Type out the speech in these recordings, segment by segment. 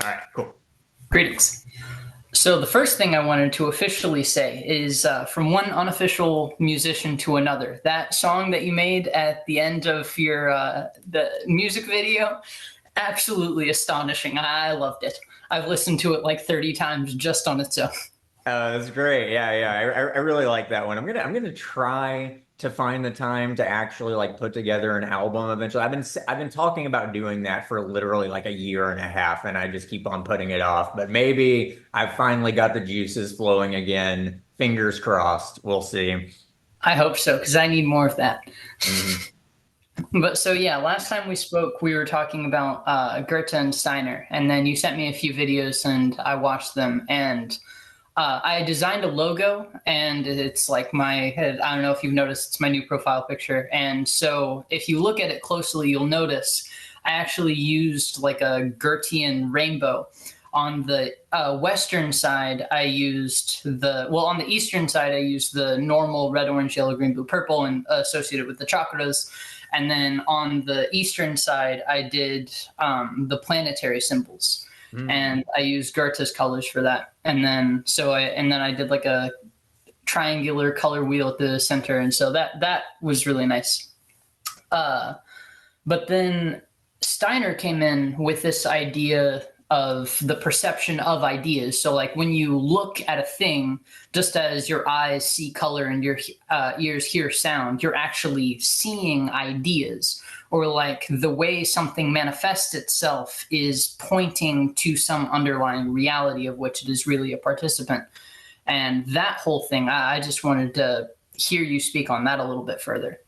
All right, cool. Greetings. So, the first thing I wanted to officially say is from one unofficial musician to another. That song that you made at the end of your the music video, absolutely astonishing. I loved it. I've listened to it like 30 times just on its own. That's great. Yeah, yeah. I really like that one. I'm gonna try to find the time to actually like put together an album eventually. I've been talking about doing that for literally like a year and a half, and I just keep on putting it off. But maybe I've finally got the juices flowing again. Fingers crossed. We'll see. I hope so, because I need more of that. Hmm. But so yeah, last time we spoke, we were talking about Goethe and Steiner, and then you sent me a few videos, and I watched them, and I designed a logo, and it's like my head. I don't know if you've noticed, it's my new profile picture. And so if you look at it closely, you'll notice I actually used like a Goethean rainbow. On the western side, I used on the eastern side, I used the normal red, orange, yellow, green, blue, purple, and associated with the chakras. And then on the eastern side, I did the planetary symbols, Mm. and I used Goethe's colors for that. And then I did like a triangular color wheel at the center, and so that was really nice. Uh, but then Steiner came in with this idea of the perception of ideas. So, like when you look at a thing, just as your eyes see color and your ears hear sound, you're actually seeing ideas. Or, like the way something manifests itself is pointing to some underlying reality of which it is really a participant. And that whole thing, I just wanted to hear you speak on that a little bit further.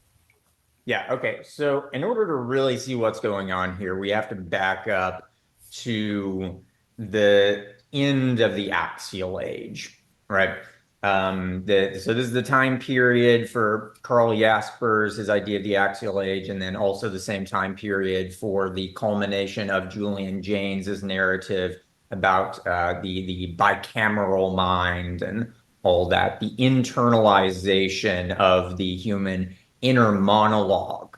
Yeah, okay. So in order to really see what's going on here, we have to back up to the end of the axial age, right? So this is the time period for Carl Jasper's his idea of the axial age, and then also the same time period for the culmination of Julian Jaynes's narrative about the bicameral mind and all that, the internalization of the human inner monologue,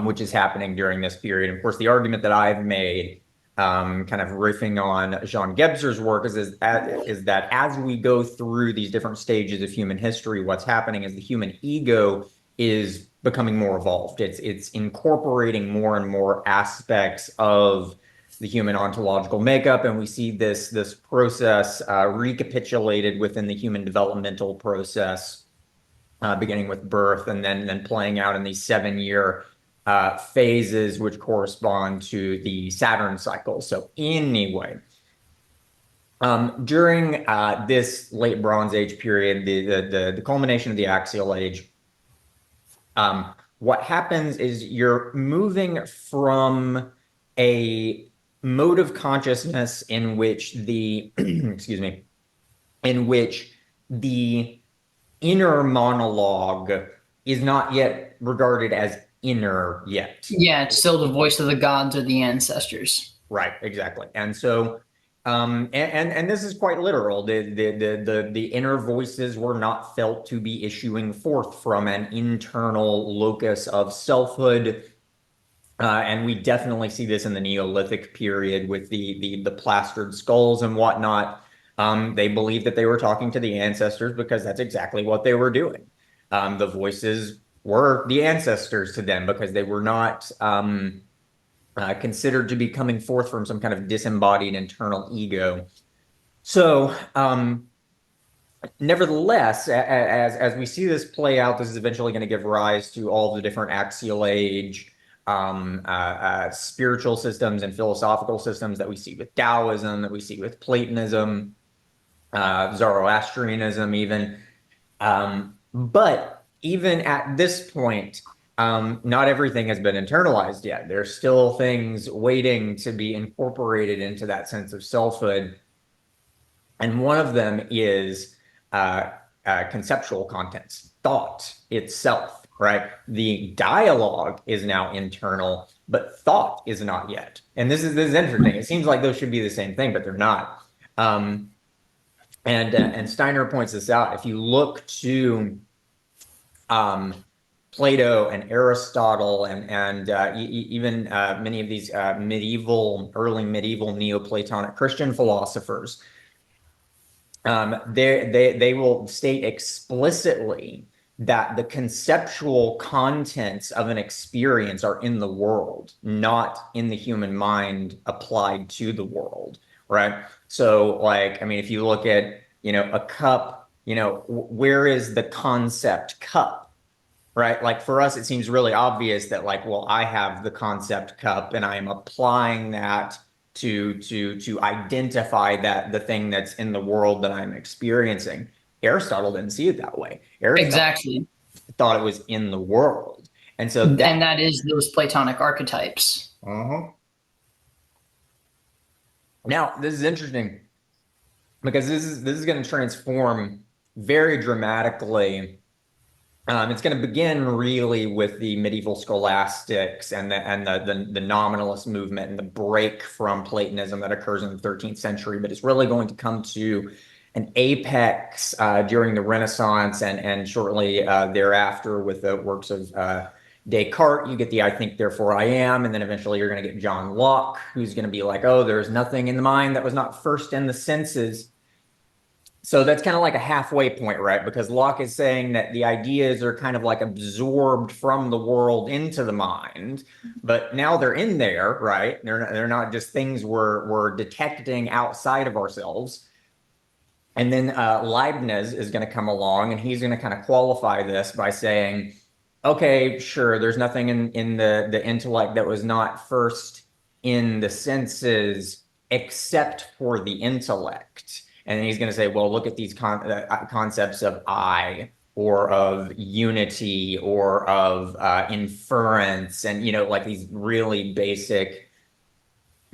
which is happening during this period. And of course, the argument that I've made, kind of riffing on Jean Gebser's work, is that as we go through these different stages of human history, what's happening is the human ego is becoming more evolved. It's incorporating more and more aspects of the human ontological makeup, and we see this process recapitulated within the human developmental process, beginning with birth and then playing out in these 7 year phases, which correspond to the Saturn cycle. So anyway, during this late Bronze Age period, the culmination of the Axial Age, what happens is you're moving from a mode of consciousness in which the excuse me, in which the inner monologue is not yet regarded as inner yet. Yeah, it's still the voice of the gods or the ancestors. Right, exactly. And so, and this is quite literal. The inner voices were not felt to be issuing forth from an internal locus of selfhood. And we definitely see this in the Neolithic period with the plastered skulls and whatnot. They believed that they were talking to the ancestors because that's exactly what they were doing. The voices were the ancestors to them because they were not considered to be coming forth from some kind of disembodied internal ego. So, nevertheless, as we see this play out, this is eventually going to give rise to all the different axial age spiritual systems and philosophical systems that we see with Taoism, that we see with Platonism, Zoroastrianism, even. But even at this point, not everything has been internalized yet. There's still things waiting to be incorporated into that sense of selfhood. And one of them is conceptual contents, thought itself, right? The dialogue is now internal, but thought is not yet. And this is interesting. It seems like those should be the same thing, but they're not. Um, and Steiner points this out. If you look to um, Plato and Aristotle and even many of these early medieval Neoplatonic Christian philosophers, they will state explicitly that the conceptual contents of an experience are in the world, not in the human mind applied to the world, right? So, like, I mean, if you look at, a cup, where is the concept cup? Right? Like for us, it seems really obvious that like, well, I have the concept cup and I am applying that to identify that the thing that's in the world that I'm experiencing. Aristotle didn't see it that way. Aristotle Exactly. thought it was in the world. And so And that that is those Platonic archetypes. uh-huh. Now, this is interesting because this is going to transform very dramatically. It's going to begin really with the medieval scholastics and the nominalist movement and the break from Platonism that occurs in the 13th century, but it's really going to come to an apex during the Renaissance and shortly thereafter with the works of Descartes. You get the I think, therefore I am, and then eventually you're going to get John Locke, who's going to be like, oh, there's nothing in the mind that was not first in the senses. So that's kind of like a halfway point, right? Because Locke is saying that the ideas are kind of like absorbed from the world into the mind, but now they're in there, right? They're not just things we're detecting outside of ourselves. And then Leibniz is going to come along and he's going to kind of qualify this by saying, okay, sure, there's nothing in the intellect that was not first in the senses except for the intellect. And then he's going to say, well, look at these concepts of I or of unity or of inference and, like these really basic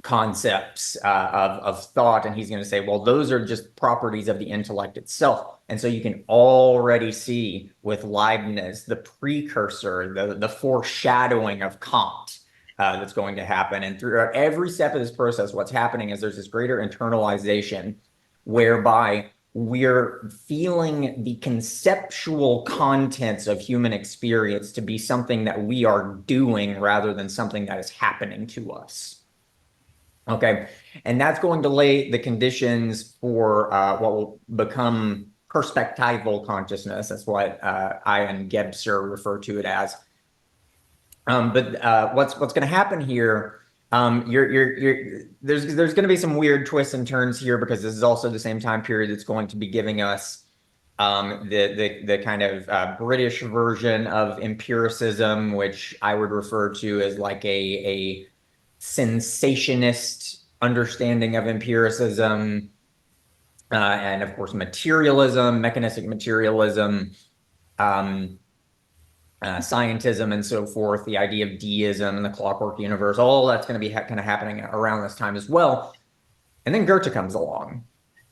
concepts of thought. And he's going to say, well, those are just properties of the intellect itself. And so you can already see with Leibniz the precursor, the foreshadowing of Kant that's going to happen. And throughout every step of this process, what's happening is there's this greater internalization whereby we're feeling the conceptual contents of human experience to be something that we are doing rather than something that is happening to us. Okay, and that's going to lay the conditions for what will become perspectival consciousness. That's what Ian Gebser refer to it as. But what's going to happen here? There's going to be some weird twists and turns here because this is also the same time period that's going to be giving us the kind of British version of empiricism, which I would refer to as like a sensationist understanding of empiricism, and of course materialism, mechanistic materialism, scientism, and so forth. The idea of deism and the clockwork universe, all that's going to be kind of happening around this time as well. And then Goethe comes along.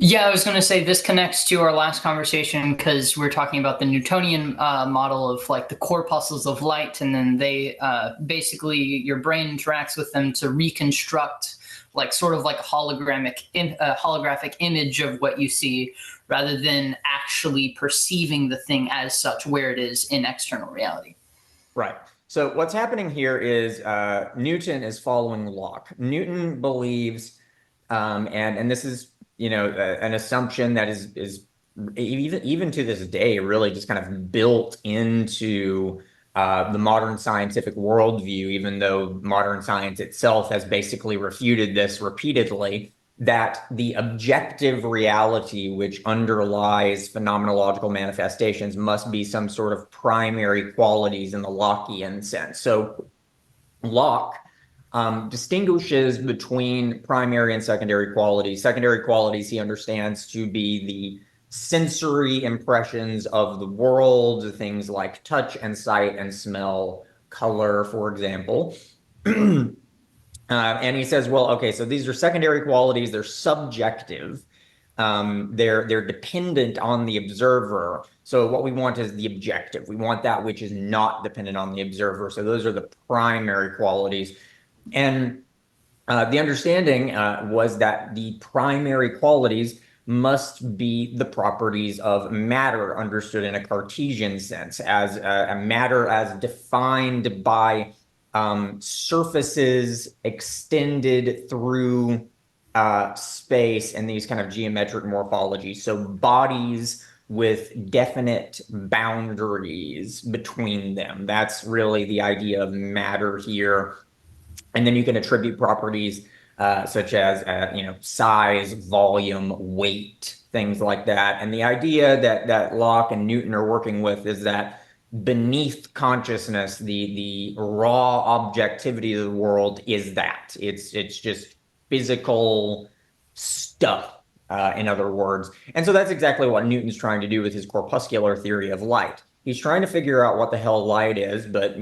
Yeah, I was going to say this connects to our last conversation because we're talking about the Newtonian model of like the corpuscles of light, and then they basically your brain interacts with them to reconstruct like sort of like a holographic image of what you see, rather than actually perceiving the thing as such where it is in external reality. Right. So what's happening here is Newton is following Locke. Newton believes, and this is an assumption that is even to this day really just kind of built into the modern scientific worldview, even though modern science itself has basically refuted this repeatedly, that the objective reality which underlies phenomenological manifestations must be some sort of primary qualities in the Lockean sense. So Locke distinguishes between primary and secondary qualities. Secondary qualities he understands to be the sensory impressions of the world, things like touch and sight and smell, color, for example. And he says, well, okay, so these are secondary qualities. They're subjective. They're dependent on the observer. So what we want is the objective. We want that which is not dependent on the observer. So those are the primary qualities. And the understanding was that the primary qualities must be the properties of matter, understood in a Cartesian sense, as a matter as defined by surfaces extended through space and these kind of geometric morphologies. So bodies with definite boundaries between them. That's really the idea of matter here. And then you can attribute properties such as size, volume, weight, things like that. And the idea that Locke and Newton are working with is that beneath consciousness, the raw objectivity of the world is that it's just physical stuff. In other words. And so that's exactly what Newton's trying to do with his corpuscular theory of light. He's trying to figure out what the hell light is, but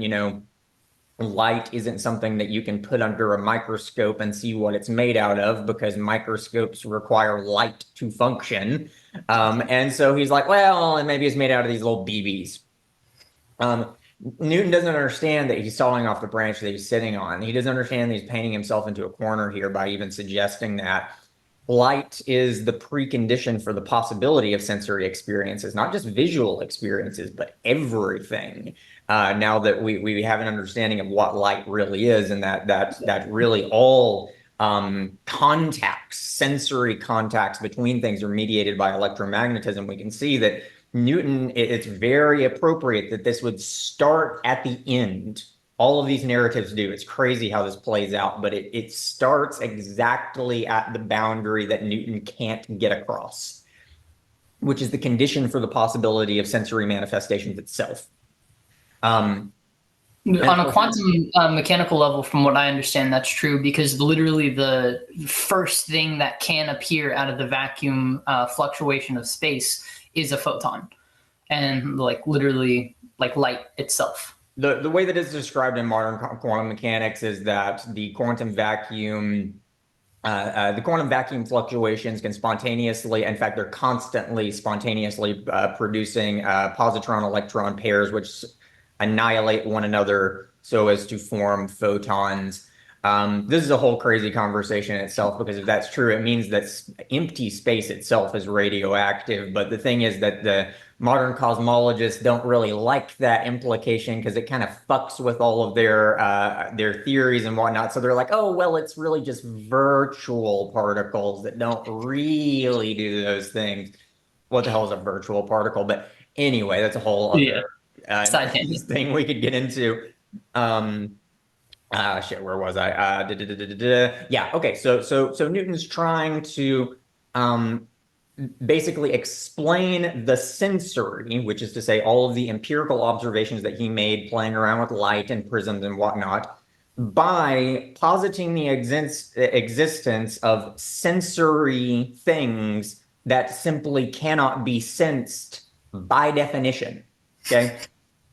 light isn't something that you can put under a microscope and see what it's made out of, because microscopes require light to function. And so he's like, well, and maybe it's made out of these little BBs. Newton doesn't understand that he's sawing off the branch that he's sitting on. He doesn't understand that he's painting himself into a corner here by even suggesting that light is the precondition for the possibility of sensory experiences, not just visual experiences, but everything. Now that we have an understanding of what light really is, and that really all contacts, sensory contacts between things are mediated by electromagnetism, we can see that Newton, it's very appropriate that this would start at the end. All of these narratives do. It's crazy how this plays out, but it starts exactly at the boundary that Newton can't get across, which is the condition for the possibility of sensory manifestations itself. On a quantum mechanical level, from what I understand, that's true, because literally the first thing that can appear out of the vacuum fluctuation of space is a photon, and literally light itself. The way that it's described in modern quantum mechanics is that the quantum vacuum fluctuations can spontaneously, in fact, they're constantly spontaneously producing positron-electron pairs, which annihilate one another so as to form photons. This is a whole crazy conversation in itself, because if that's true, it means that empty space itself is radioactive. But the thing is that the modern cosmologists don't really like that implication, because it kind of fucks with all of their theories and whatnot. So they're like, oh, well, it's really just virtual particles that don't really do those things. What the hell is a virtual particle? But anyway, that's a whole other side tangent thing we could get into. Shit, where was I? Yeah, okay. So Newton's trying to basically explain the sensory, which is to say all of the empirical observations that he made playing around with light and prisms and whatnot, by positing the existence of sensory things that simply cannot be sensed by definition. Okay.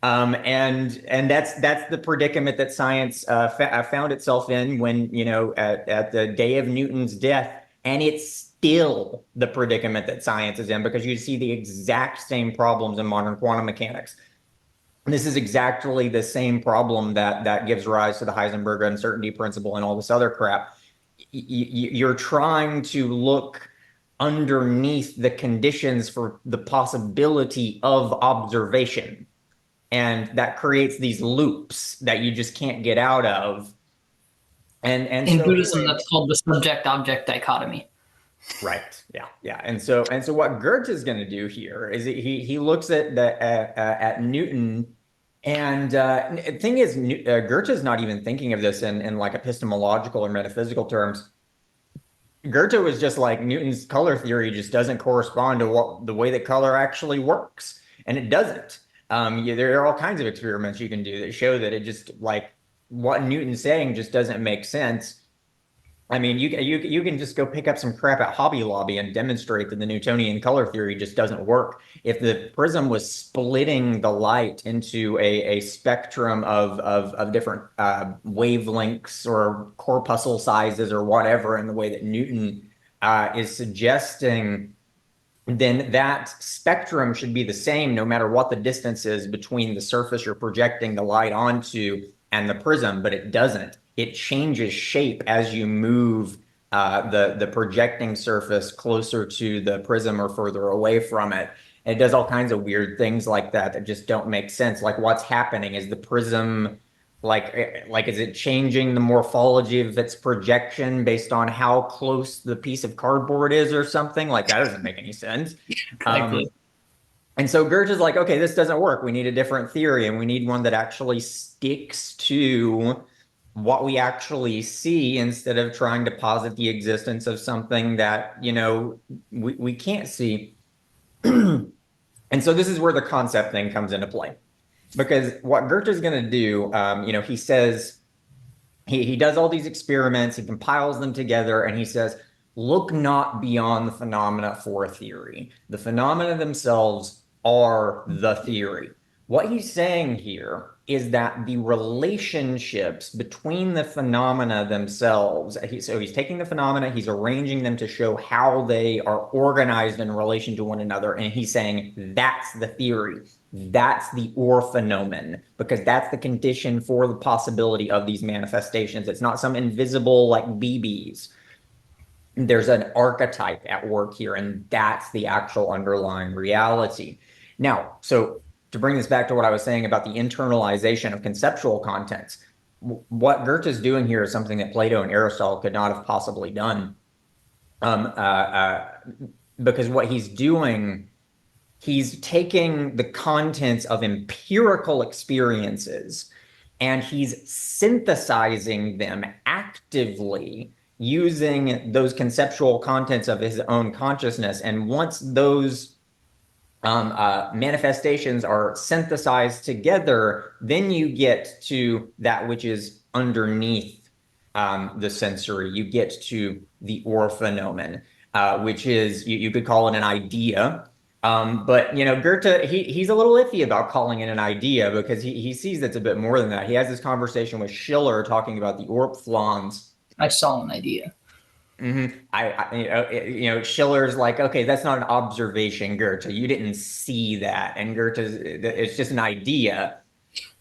And that's the predicament that science found itself in when, at the day of Newton's death, and it's still the predicament that science is in, because you see the exact same problems in modern quantum mechanics. This is exactly the same problem that gives rise to the Heisenberg uncertainty principle and all this other crap. You're trying to look underneath the conditions for the possibility of observation. And that creates these loops that you just can't get out of. And in so Buddhism, really, that's called the subject-object dichotomy. right. Yeah. And so what Goethe is going to do here is he looks at Newton, and the thing is, Goethe is not even thinking of this in like epistemological or metaphysical terms. Goethe was just like, Newton's color theory just doesn't correspond to the way that color actually works, and it doesn't. There are all kinds of experiments you can do that show that it just, like, what Newton's saying just doesn't make sense. I mean, you can just go pick up some crap at Hobby Lobby and demonstrate that the Newtonian color theory just doesn't work. If the prism was splitting the light into a spectrum of different wavelengths or corpuscle sizes or whatever, in the way that Newton is suggesting, then that spectrum should be the same no matter what the distance is between the surface you're projecting the light onto and the prism, but it doesn't. It changes shape as you move the projecting surface closer to the prism or further away from it. And it does all kinds of weird things like that that just don't make sense. Like what's happening is the prism like is it changing the morphology of its projection based on how close the piece of cardboard is or something? Like that doesn't make any sense. Exactly. And so Goethe is like, okay, this doesn't work. We need a different theory, and we need one that actually sticks to what we actually see instead of trying to posit the existence of something that, we can't see. And so this is where the concept thing comes into play. Because what Goethe is going to do, he says, he does all these experiments, he compiles them together, and he says, look not beyond the phenomena for a theory. The phenomena themselves are the theory. What he's saying here is that the relationships between the phenomena themselves, so he's taking the phenomena, he's arranging them to show how they are organized in relation to one another, and he's saying that's the theory. That's the orphenomen, because that's the condition for the possibility of these manifestations. It's not some invisible like BBs. There's an archetype at work here, and that's the actual underlying reality. Now, so to bring this back to what I was saying about the internalization of conceptual contents, what Goethe is doing here is something that Plato and Aristotle could not have possibly done. Because what he's doing, he's taking the contents of empirical experiences and he's synthesizing them actively using those conceptual contents of his own consciousness. And once those manifestations are synthesized together, then you get to that which is underneath the sensory. You get to the orphenomen, which is, you could call it an idea. But Goethe, he's a little iffy about calling it an idea because he sees it's a bit more than that. He has this conversation with Schiller talking about the Orpflanz. I saw an idea. Schiller's like, okay, that's not an observation, Goethe. You didn't see that, and it's just an idea.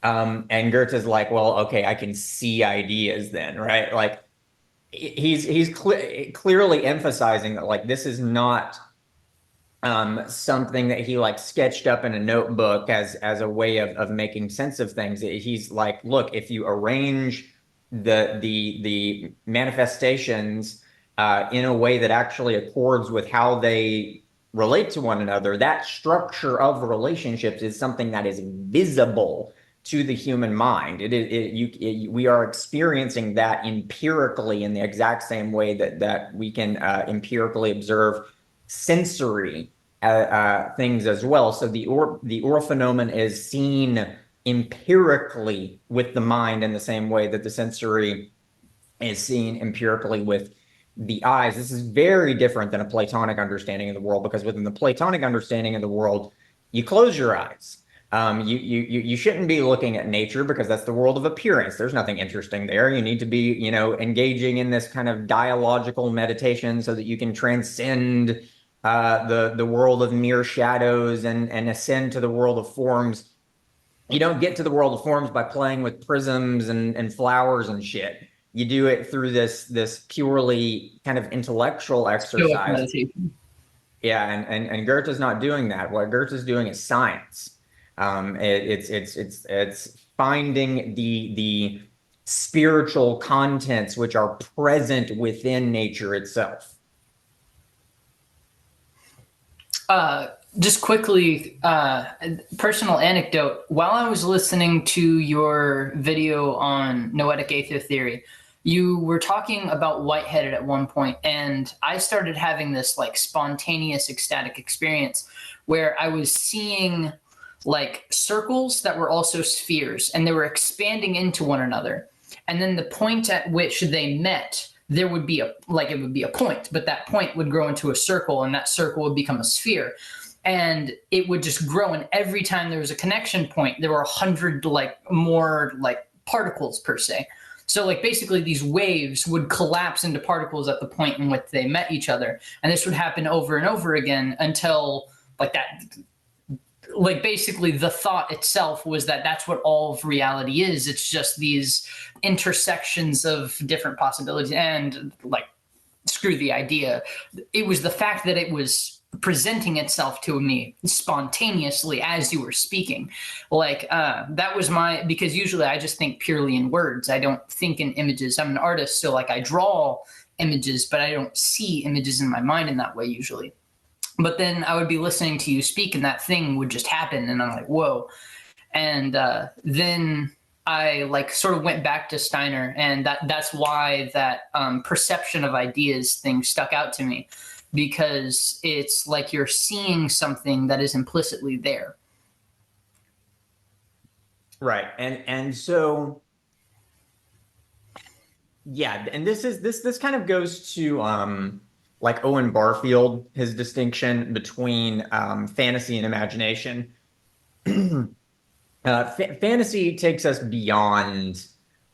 And Goethe's like, well, okay, I can see ideas then, right? Like he's clearly emphasizing that like this is not something that he like sketched up in a notebook as a way of making sense of things. He's like, look, if you arrange the manifestations in a way that actually accords with how they relate to one another, that structure of relationships is something that is visible to the human mind. We are experiencing that empirically in the exact same way that we can empirically observe sensory things as well. So the orphenomen is seen empirically with the mind in the same way that the sensory is seen empirically with the eyes. This is very different than a Platonic understanding of the world, because within the Platonic understanding of the world, you close your eyes. You shouldn't be looking at nature because that's the world of appearance. There's nothing interesting there. You need to be, engaging in this kind of dialogical meditation so that you can transcend the world of mere shadows and ascend to the world of forms. You don't get to the world of forms by playing with prisms and flowers and shit. You do it through this purely kind of intellectual exercise. Meditation. Yeah, and Goethe's not doing that. What Goethe's doing is science. It's finding the spiritual contents which are present within nature itself. Just quickly, personal anecdote. While I was listening to your video on noetic aether theory, you were talking about whiteheaded at one point, and I started having this like spontaneous ecstatic experience where I was seeing like circles that were also spheres, and they were expanding into one another. And then the point at which they met, there would be it would be a point, but that point would grow into a circle, and that circle would become a sphere. And it would just grow, and every time there was a connection point, there were 100 more particles per se. So basically these waves would collapse into particles at the point in which they met each other. And this would happen over and over again until basically the thought itself was that that's what all of reality is. It's just these intersections of different possibilities. And screw the idea. It was the fact that it was presenting itself to me spontaneously as you were speaking. Like that was my, because usually I just think purely in words. I don't think in images. I'm an artist, so like I draw images, but I don't see images in my mind in that way usually. But then I would be listening to you speak and that thing would just happen and I'm like, whoa. And then I like sort of went back to Steiner, and that's why that perception of ideas thing stuck out to me, because it's like you're seeing something that is implicitly there. Right. And so yeah, and this kind of goes to like Owen Barfield, his distinction between fantasy and imagination. Fantasy takes us beyond,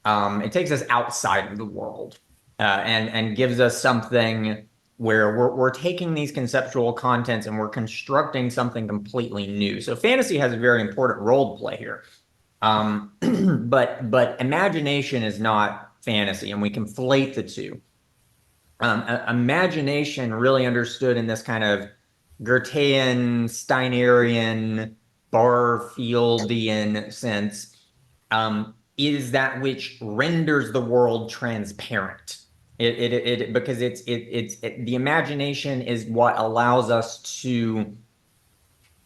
it takes us outside of the world, and gives us something where we're taking these conceptual contents and we're constructing something completely new. So fantasy has a very important role to play here. But imagination is not fantasy, and we conflate the two. Imagination, really understood in this kind of Goethean, Steinerian, Barfieldian sense, is that which renders the world transparent. Because the imagination is what allows us to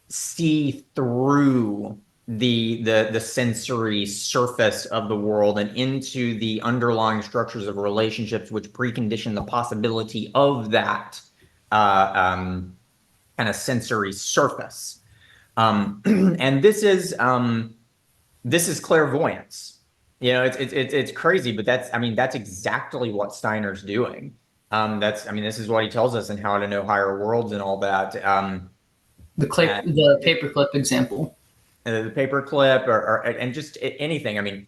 see through the sensory surface of the world and into the underlying structures of relationships which precondition the possibility of that kind of sensory surface. And this is clairvoyance. You know, it's crazy, but that's exactly what Steiner's doing. This is what he tells us in How to Know Higher Worlds and all that. The paperclip example. The paperclip and just anything. I mean,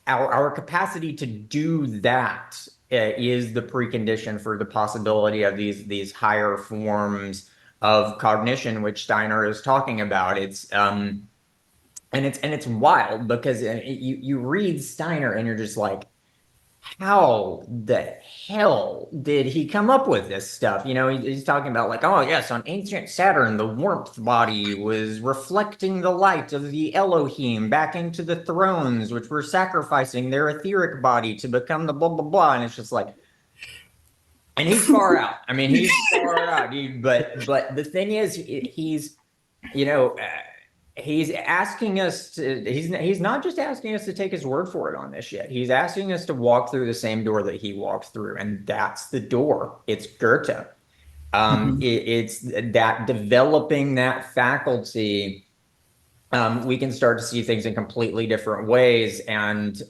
our capacity to do that is the precondition for the possibility of these higher forms of cognition, which Steiner is talking about. It's wild because you read Steiner and you're just like, how the hell did he come up with this stuff? You know, he's talking about like, oh yes, on ancient Saturn, the warmth body was reflecting the light of the Elohim back into the thrones, which were sacrificing their etheric body to become the blah blah blah. And it's just like, and he's far out. I mean, he's far out. But the thing is, you know. He's asking us to, he's not just asking us to take his word for it on this yet. He's asking us to walk through the same door that he walked through, and that's the door. It's Goethe. It's that developing that faculty, we can start to see things in completely different ways. And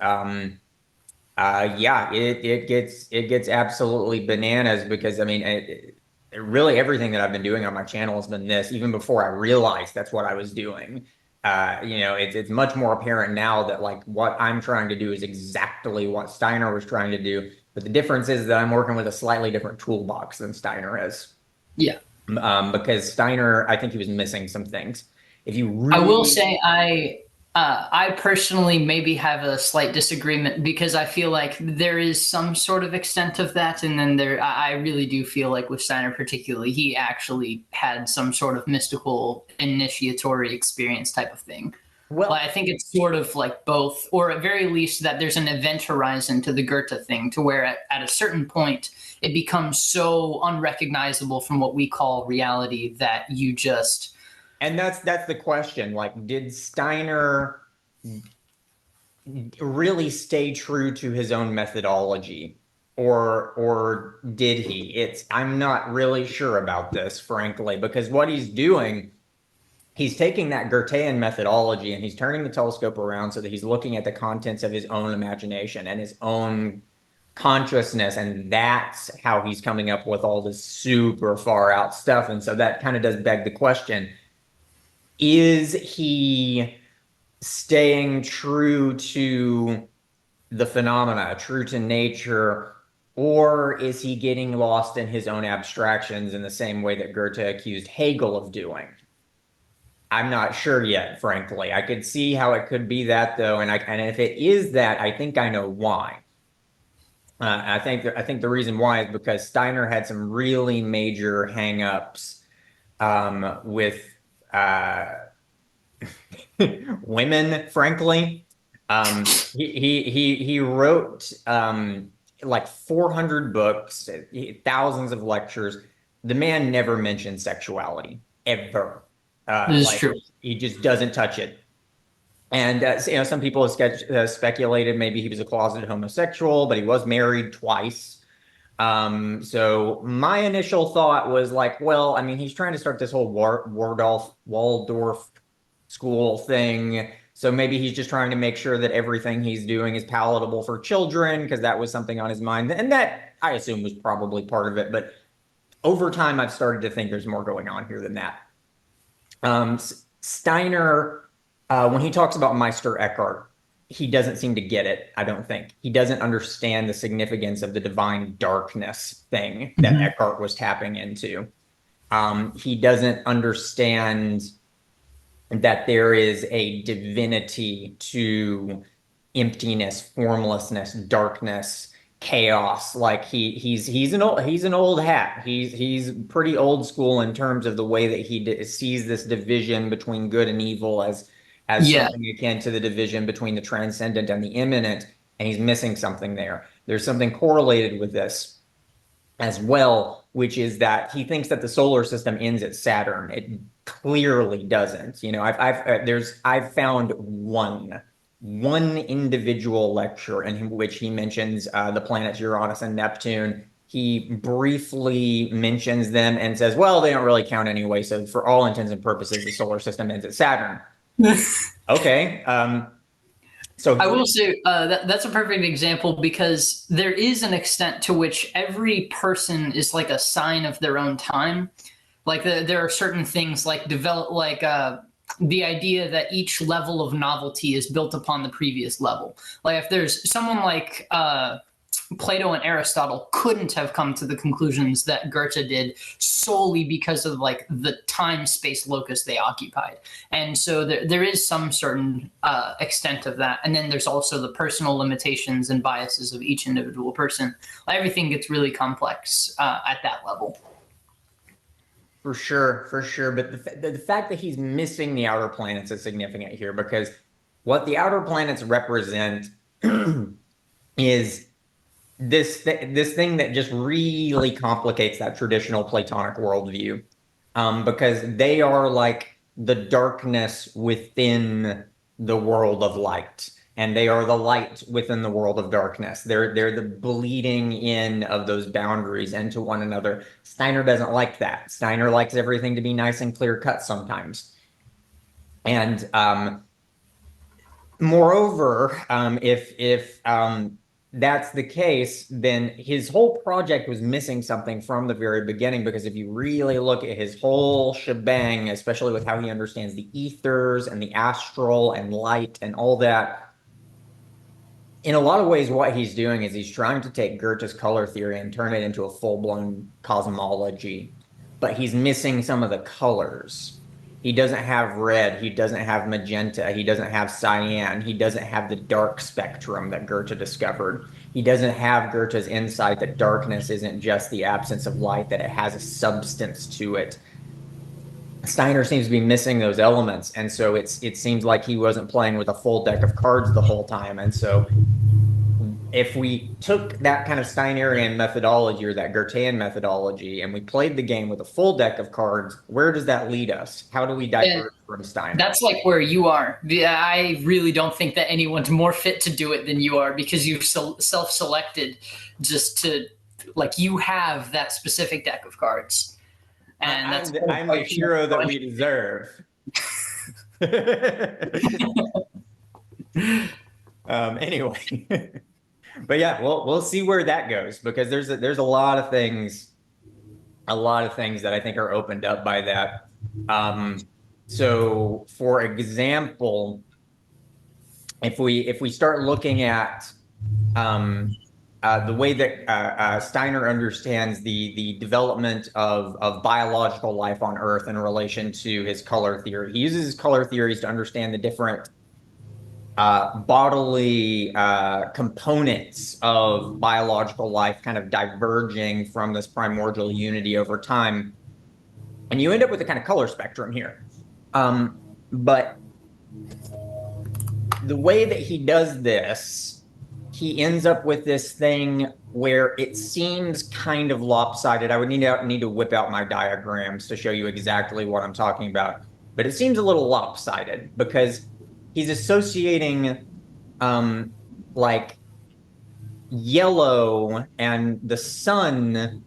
yeah, it gets absolutely bananas because I mean, really everything that I've been doing on my channel has been this, even before I realized that's what I was doing. You know, it's much more apparent now that like what I'm trying to do is exactly what Steiner was trying to do. But the difference is that I'm working with a slightly different toolbox than Steiner is. Yeah. Because Steiner, I think he was missing some things. If you I will really say I personally maybe have a slight disagreement because I feel like there is some sort of extent of that, and then I really do feel like with Steiner particularly, he actually had some sort of mystical initiatory experience type of thing. well, Like, I think it's sort of like both, or at very least that there's an event horizon to the Goethe thing, to where at a certain point it becomes so unrecognizable from what we call reality that you just and that's the question. Like, did Steiner really stay true to his own methodology, or did he? I'm not really sure about this, frankly, because what he's doing, he's taking that Goethean methodology and he's turning the telescope around so that he's looking at the contents of his own imagination and his own consciousness, and that's how he's coming up with all this super far out stuff. And so that kind of does beg the question, is he staying true to the phenomena, true to nature, or is he getting lost in his own abstractions in the same way that Goethe accused Hegel of doing? I'm not sure yet, frankly. I could see how it could be that though, and if it is that, I think I know why. I think the reason why is because Steiner had some really major hangups with uh, women, frankly. He wrote like 400 books, thousands of lectures. The man never mentioned sexuality ever. This is Like true. he just doesn't touch it. And some people have speculated maybe he was a closeted homosexual, but he was married twice. So my initial thought was like, well, I mean, he's trying to start this whole Waldorf school thing. So maybe he's just trying to make sure that everything he's doing is palatable for children because that was something on his mind. And that I assume was probably part of it. But over time, I've started to think there's more going on here than that. Steiner, when he talks about Meister Eckhart, he doesn't seem to get it, I don't think. He doesn't understand the significance of the divine darkness thing that Mhm. Eckhart was tapping into. He doesn't understand that there is a divinity to emptiness, formlessness, darkness, chaos. Like he's an old hat. He's pretty old school in terms of the way that he sees this division between good and evil as Yeah, something akin to the division between the transcendent and the immanent, and he's missing something there. There's something correlated with this as well, which is that he thinks that the solar system ends at Saturn. It clearly doesn't. I've found one individual lecture in which he mentions the planets Uranus and Neptune. He briefly mentions them and says, well, they don't really count anyway. So for all intents and purposes, the solar system ends at Saturn. Okay. So I will say that's a perfect example because there is an extent to which every person is like a sign of their own time. Like there are certain things like develop like the idea that each level of novelty is built upon the previous level. Like if there's someone like Plato and Aristotle couldn't have come to the conclusions that Goethe did solely because of like the time space locus they occupied. And so there is some certain extent of that. And then there's also the personal limitations and biases of each individual person. Everything gets really complex at that level. for sure, for sure. But the fact that he's missing the outer planets is significant here because what the outer planets represent is this thing that just really complicates that traditional Platonic worldview, because they are like the darkness within the world of light, and they are the light within the world of darkness. They're the bleeding in of those boundaries into one another. Steiner doesn't like that. Steiner likes everything to be nice and clear cut sometimes. And moreover, if that's the case, then his whole project was missing something from the very beginning. Because if you really look at his whole shebang, especially with how he understands the ethers and the astral and light and all that, in a lot of ways, what he's doing is he's trying to take Goethe's color theory and turn it into a full-blown cosmology, but he's missing some of the colors. He doesn't have red, he doesn't have magenta, he doesn't have cyan, he doesn't have the dark spectrum that Goethe discovered. He doesn't have Goethe's insight that darkness isn't just the absence of light, that it has a substance to it. Steiner seems to be missing those elements, and so it seems like he wasn't playing with a full deck of cards the whole time. And so if we took that kind of Steinerian methodology or that Goethean methodology and we played the game with a full deck of cards, where does that lead us? How do we And diverge from Steiner? that's like where you are. I really don't think that anyone's more fit to do it than you are because you've self-selected just to like you have that specific deck of cards, and I, that's I'm the, I'm the hero that we deserve. Anyway, but yeah, we'll see where that goes because there's a lot of things that I think are opened up by that. So for example, if we start looking at um, the way that Steiner understands the development of biological life on Earth in relation to his color theory, he uses his color theories to understand the different bodily components of biological life kind of diverging from this primordial unity over time. And you end up with a kind of color spectrum here. But the way that he does this, he ends up with this thing where it seems kind of lopsided. I would need to whip out my diagrams to show you exactly what I'm talking about. But it seems a little lopsided because he's associating um like yellow and the sun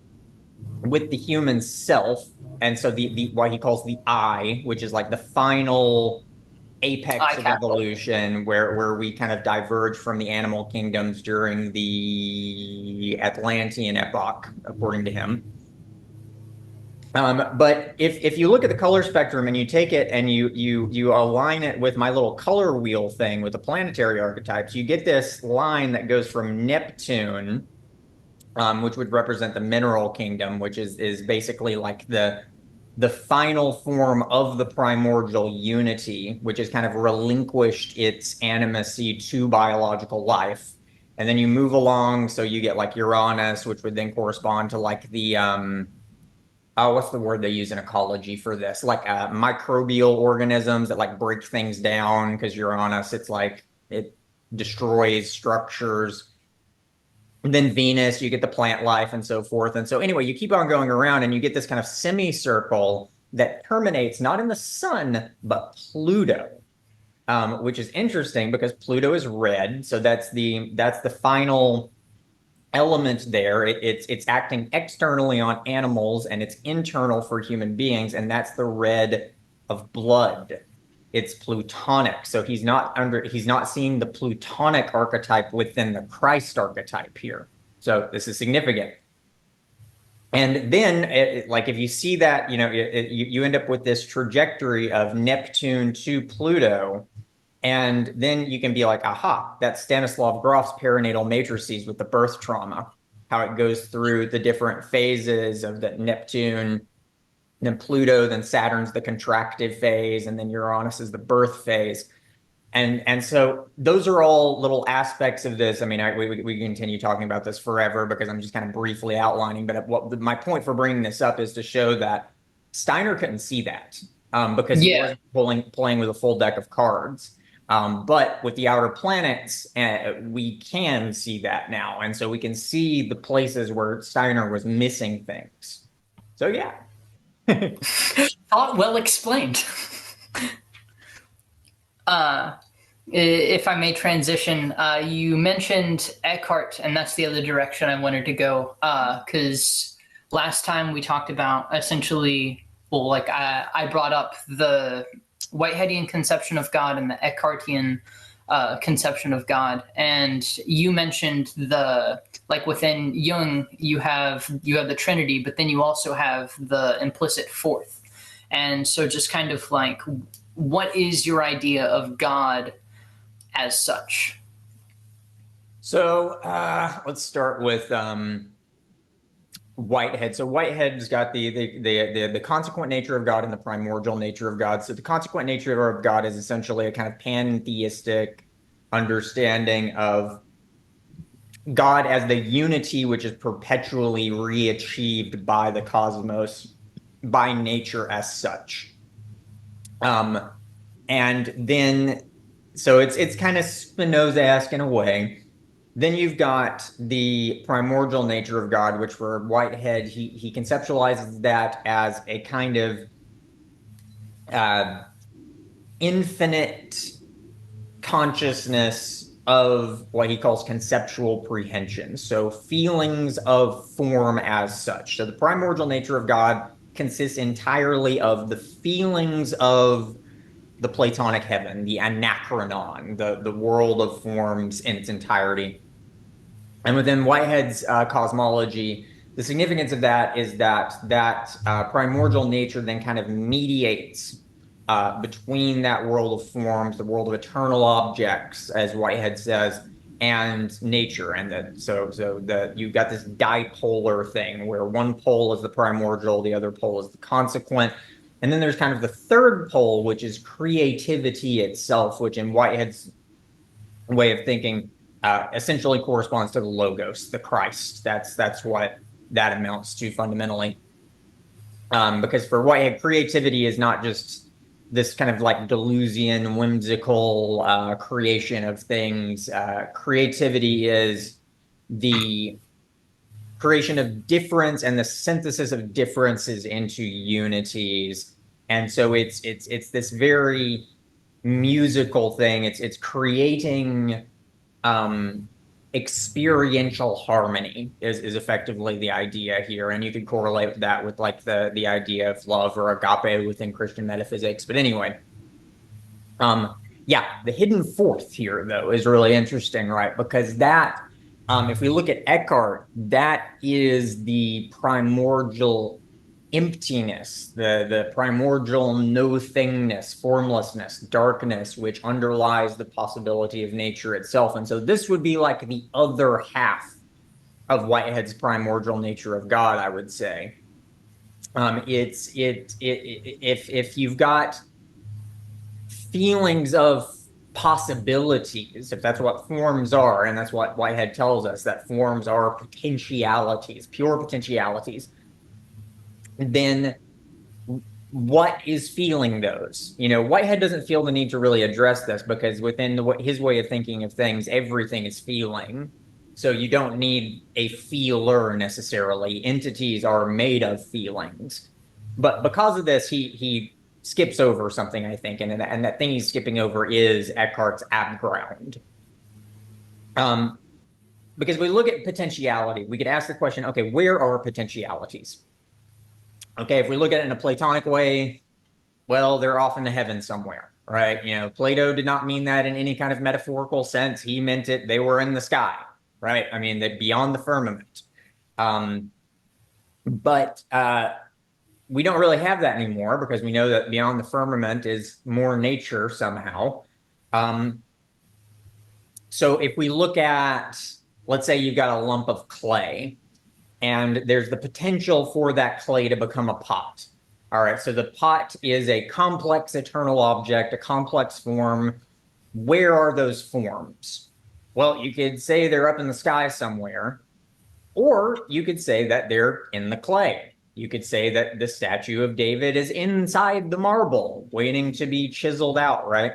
with the human self. And so the what he calls the I, which is like the final apex Eye of capital. evolution, where we kind of diverge from the animal kingdoms during the Atlantean epoch, according to him. But if you look at the color spectrum and you take it and you align it with my little color wheel thing with the planetary archetypes, you get this line that goes from Neptune, which would represent the mineral kingdom, which is basically like the final form of the primordial unity, which has kind of relinquished its animacy to biological life. And then you move along, so you get like Uranus, which would then correspond to like the what's the word they use in ecology for this? Like microbial organisms that like break things down, because Uranus, it's like it destroys structures. And then Venus, you get the plant life and so forth. And so anyway, you keep on going around and you get this kind of semicircle that terminates not in the sun, but Pluto, which is interesting because Pluto is red. So that's the final element there. It's acting externally on animals and it's internal for human beings, and that's the red of blood. It's plutonic. So he's not seeing the plutonic archetype within the Christ archetype here. So this is significant. And then, like, if you see that, you end up with this trajectory of Neptune to Pluto, and then you can be like, aha, that's Stanislav Grof's perinatal matrices with the birth trauma, how it goes through the different phases of the Neptune, then Pluto, then Saturn's the contractive phase, and then Uranus is the birth phase. And so those are all little aspects of this. I mean, we continue talking about this forever because I'm just kind of briefly outlining. But my point for bringing this up is to show that Steiner couldn't see that because he Yeah. wasn't playing with a full deck of cards. But with the outer planets, we can see that now, and so we can see the places where Steiner was missing things. So yeah. Thought well explained. uh, if I may transition, you mentioned Eckhart, and that's the other direction I wanted to go. Because last time we talked about essentially, well, like I brought up the Whiteheadian conception of God and the Eckhartian conception of God, and you mentioned the like within Jung you have the Trinity, but then you also have the implicit fourth, and so just kind of like what is your idea of God as such? So let's start with Whitehead. So Whitehead's got the consequent nature of God and the primordial nature of God. So the consequent nature of God is essentially a kind of pantheistic understanding of God as the unity which is perpetually re-achieved by the cosmos, by nature as such. Um, and then so it's kind of Spinoza-esque in a way. Then you've got the primordial nature of God, which for Whitehead, he conceptualizes that as a kind of uh, infinite consciousness of what he calls conceptual prehension. So feelings of form as such. So the primordial nature of God consists entirely of the feelings of the Platonic heaven, the anachronon, the world of forms in its entirety. And within Whitehead's cosmology, the significance of that is that primordial nature then kind of mediates between that world of forms, the world of eternal objects, as Whitehead says, and nature. And that you've got this dipolar thing where one pole is the primordial, the other pole is the consequent. And then there's kind of the third pole, which is creativity itself, which in Whitehead's way of thinking essentially corresponds to the logos, the Christ. That's what that amounts to fundamentally. Because for Whitehead, creativity is not just this kind of like Deleuzian, whimsical creation of things. Creativity is the creation of difference and the synthesis of differences into unities. And so it's this very musical thing. It's creating experiential harmony is effectively the idea here. And you could correlate that with like the idea of love or agape within Christian metaphysics. But anyway, yeah, the hidden fourth here though is really interesting, right? Because that if we look at Eckhart, that is the primordial emptiness, the primordial no-thingness, formlessness, darkness, which underlies the possibility of nature itself. And so this would be like the other half of Whitehead's primordial nature of God, I would say. If you've got feelings of possibilities, if that's what forms are, and that's what Whitehead tells us, that forms are potentialities, pure potentialities, then what is feeling those? Whitehead doesn't feel the need to really address this because within his way of thinking of things, everything is feeling. So you don't need a feeler necessarily. Entities are made of feelings. But because of this, he skips over something, I think, and that thing he's skipping over is Eckhart's abground. Because we look at potentiality, we could ask the question, okay, where are potentialities? Okay, if we look at it in a Platonic way, well, they're off in the heavens somewhere, right? Plato did not mean that in any kind of metaphorical sense. He meant it, they were in the sky, right? I mean, they're beyond the firmament. But we don't really have that anymore because we know that beyond the firmament is more nature somehow. So if we look at, let's say you've got a lump of clay, and there's the potential for that clay to become a pot. All right, so the pot is a complex eternal object, a complex form. Where are those forms? Well, you could say they're up in the sky somewhere, or you could say that they're in the clay. You could say that the statue of David is inside the marble, waiting to be chiseled out, right?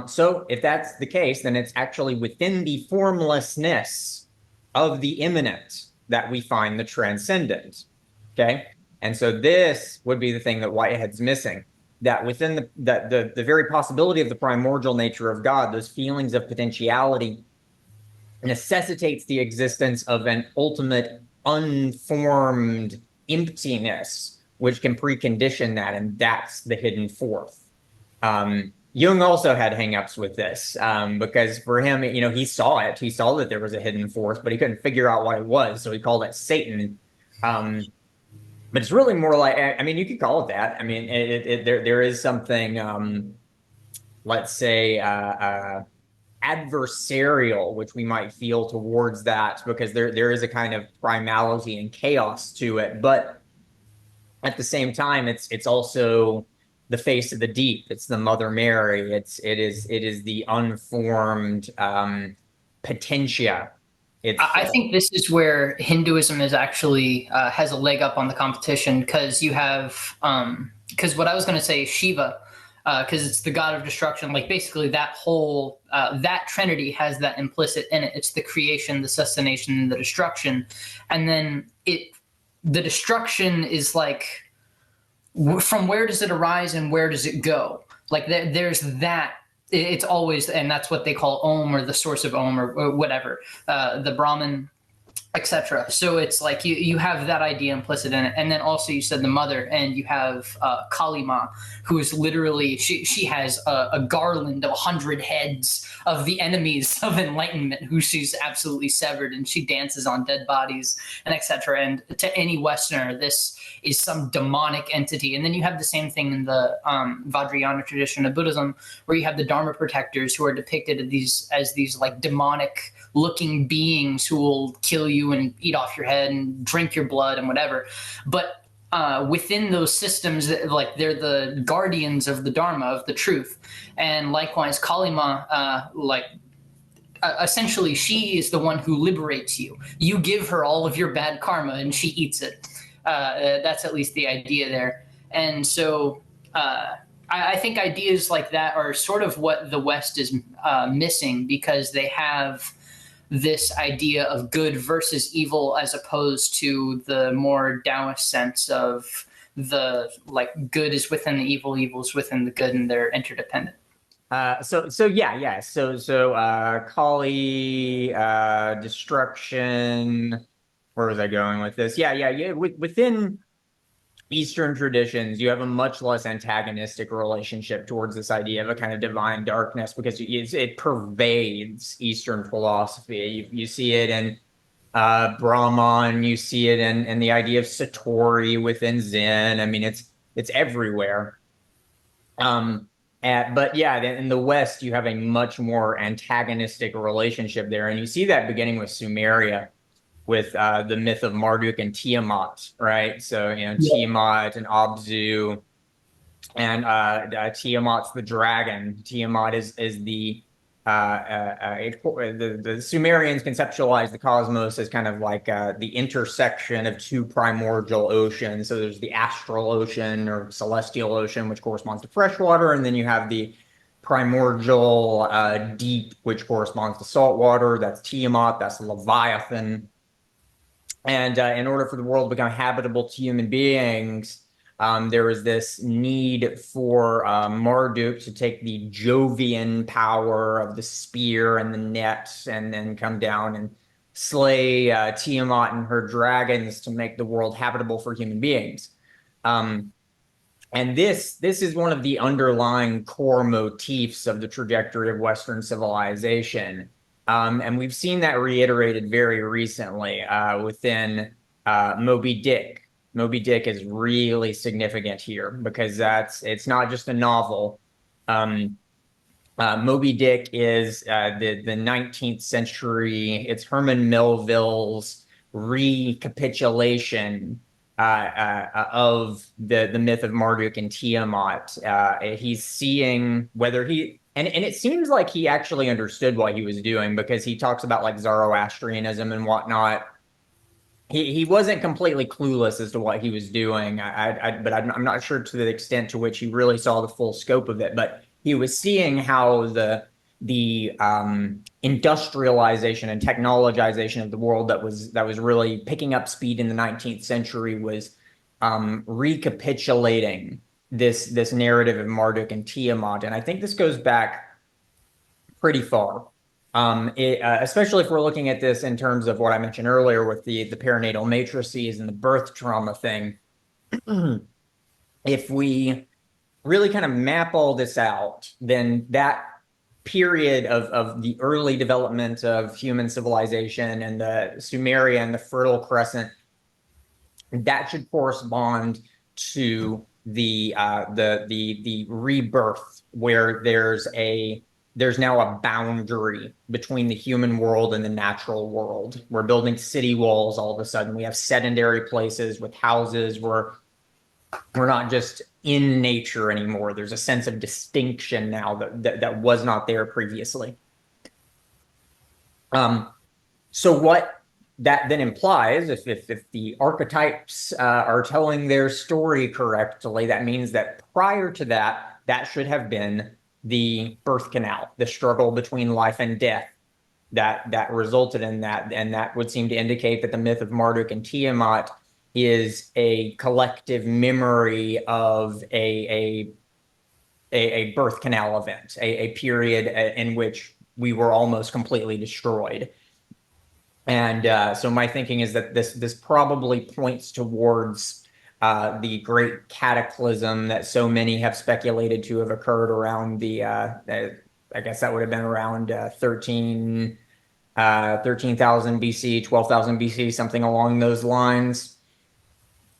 So if that's the case, then it's actually within the formlessness of the immanent that we find the transcendent, okay? And so this would be the thing that Whitehead's missing, that within the very possibility of the primordial nature of God, those feelings of potentiality necessitates the existence of an ultimate unformed emptiness, which can precondition that, and that's the hidden fourth. Jung also had hangups with this because for him, he saw it. He saw that there was a hidden force, but he couldn't figure out what it was. So he called it Satan. But it's really more like, you could call it that. There is something, let's say, adversarial, which we might feel towards that because there is a kind of primality and chaos to it. But at the same time, it's also the face of the deep. It's the Mother Mary. It is the unformed potentia. I think this is where Hinduism is actually has a leg up on the competition because you have because what I was going to say Shiva because it's the god of destruction. Like basically that whole that trinity has that implicit in it. It's the creation, the sustenance, and the destruction, and then the destruction is like from where does it arise and where does it go? Like there's that. It's always, and that's what they call Om or the source of Om or whatever, the Brahman, etc. So it's like you have that idea implicit in it, and then also you said the mother, and you have Kali Ma, who is literally she has a garland of 100 heads of the enemies of enlightenment, who she's absolutely severed, and she dances on dead bodies and etc. And to any Westerner, this is some demonic entity. And then you have the same thing in the Vajrayana tradition of Buddhism, where you have the Dharma protectors who are depicted as these like demonic looking beings who will kill you and eat off your head and drink your blood and whatever. But within those systems, like they're the guardians of the Dharma, of the truth. And likewise, Kalima, essentially, she is the one who liberates you. You give her all of your bad karma, and she eats it. That's at least the idea there. And so, I think ideas like that are sort of what the West is missing, because they have this idea of good versus evil, as opposed to the more Taoist sense of the like good is within the evil, evil is within the good, and they're interdependent. Kali, destruction. Where was I going with this? Yeah. Within Eastern traditions, you have a much less antagonistic relationship towards this idea of a kind of divine darkness, because it pervades Eastern philosophy. You see it in Brahman, you see it in the idea of Satori within Zen. I mean, it's everywhere. But yeah, in the West, you have a much more antagonistic relationship there, and you see that beginning with Sumeria, with the myth of Marduk and Tiamat, right? So Yeah. Tiamat and Abzu, and Tiamat's the dragon. Tiamat is the Sumerians conceptualized the cosmos as kind of like the intersection of two primordial oceans. So there's the astral ocean or celestial ocean, which corresponds to fresh water, and then you have the primordial deep, which corresponds to salt water. That's Tiamat. That's Leviathan. And in order for the world to become habitable to human beings, there was this need for Marduk to take the Jovian power of the spear and the net, and then come down and slay Tiamat and her dragons to make the world habitable for human beings. Um, and this is one of the underlying core motifs of the trajectory of Western civilization. And we've seen that reiterated very recently within Moby Dick. Moby Dick is really significant here, because it's not just a novel. Um, Moby Dick is the 19th century. It's Herman Melville's recapitulation of the myth of Marduk and Tiamat. He's seeing whether and it seems like he actually understood what he was doing, because he talks about like Zoroastrianism and whatnot. He wasn't completely clueless as to what he was doing. But I'm not sure to the extent to which he really saw the full scope of it. But he was seeing how the industrialization and technologization of the world that was really picking up speed in the 19th century was recapitulating this narrative of Marduk and Tiamat. And I think this goes back pretty far. Especially if we're looking at this in terms of what I mentioned earlier with the perinatal matrices and the birth trauma thing. If we really kind of map all this out, then that period of the early development of human civilization and the Sumeria and the Fertile Crescent, that should correspond to the rebirth, where there's now a boundary between the human world and the natural world. We're building city walls all of a sudden. We have sedentary places with houses where we're not just in nature anymore. There's a sense of distinction now that was not there previously. So what that then implies, if the archetypes are telling their story correctly, that means that prior to that, that should have been the birth canal, the struggle between life and death that resulted in that. And that would seem to indicate that the myth of Marduk and Tiamat is a collective memory of a birth canal event, a period in which we were almost completely destroyed. And so my thinking is that this probably points towards the great cataclysm that so many have speculated to have occurred around I guess that would have been around 13,000 BC, 12,000 BC, something along those lines.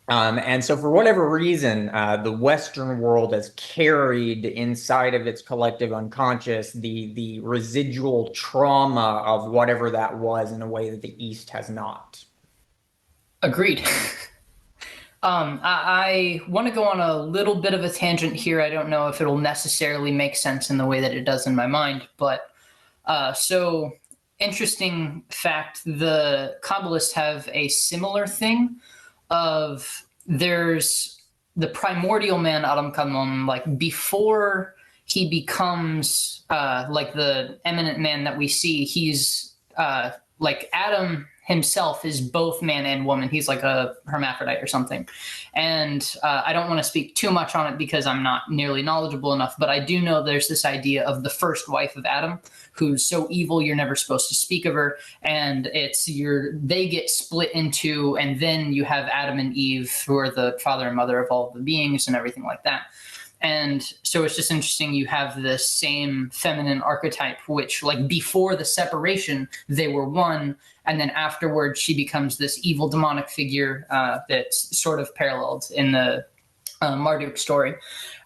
And so for whatever reason, the Western world has carried inside of its collective unconscious the residual trauma of whatever that was, in a way that the East has not. Agreed. I want to go on a little bit of a tangent here. I don't know if it'll necessarily make sense in the way that it does in my mind, but so interesting fact: the Kabbalists have a similar thing of there's the primordial man Adam Kadmon, like before he becomes like the eminent man that we see, he's like Adam himself is both man and woman. He's like a hermaphrodite or something. And I don't want to speak too much on it because I'm not nearly knowledgeable enough, but I do know there's this idea of the first wife of Adam who's so evil you're never supposed to speak of her, and they get split into, and then you have Adam and Eve who are the father and mother of all of the beings and everything like that. And so it's just interesting you have this same feminine archetype, which like before the separation they were one, and then afterwards she becomes this evil demonic figure that's sort of paralleled in the Marduk story.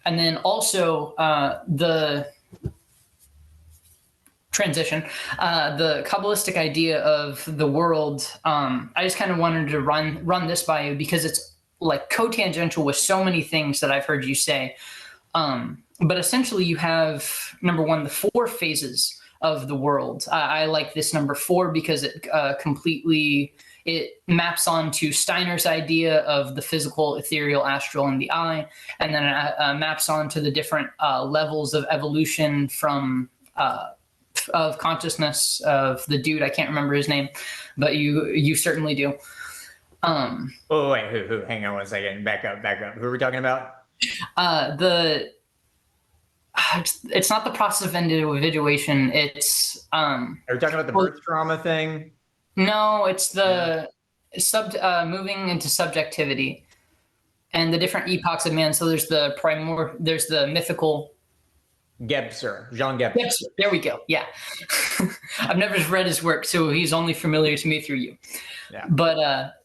And then also the transition, the Kabbalistic idea of the world. I just kind of wanted to run this by you because it's like co-tangential with so many things that I've heard you say. But essentially, you have number one, the four phases of the world. I like this number four because it maps onto Steiner's idea of the physical, ethereal, astral, and the I, and then it maps onto the different levels of evolution from of consciousness of the dude. I can't remember his name, but you certainly do. Oh, wait, who? Hang on one second. Back up. Who are we talking about? The it's not the process of individuation. It's Are we talking about the birth trauma thing? no, it's the moving into subjectivity and the different epochs of man. So there's the mythical. Gebser, Jean Gebser. Yes, there we go. Yeah, I've never read his work, so he's only familiar to me through you. Yeah. But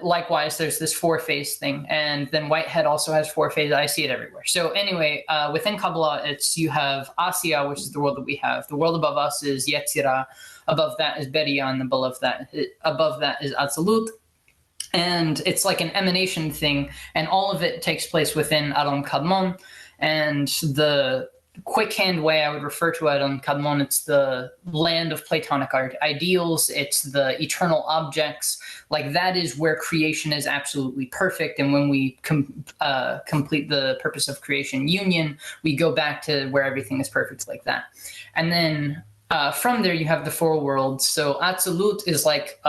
likewise, there's this four phase thing, and then Whitehead also has four phases. I see it everywhere. So anyway, within Kabbalah, you have Asiya, which is the world that we have. The world above us is Yetzirah. Above that is Beria, and above that is Atzilut. And it's like an emanation thing, and all of it takes place within Adam Kadmon. And the quick-hand way I would refer to it on Kadmon, it's the land of Platonic ideals, it's the eternal objects. Like that is where creation is absolutely perfect. And when we complete the purpose of creation union, we go back to where everything is perfect like that. And then from there, you have the four worlds. So Atzilut is like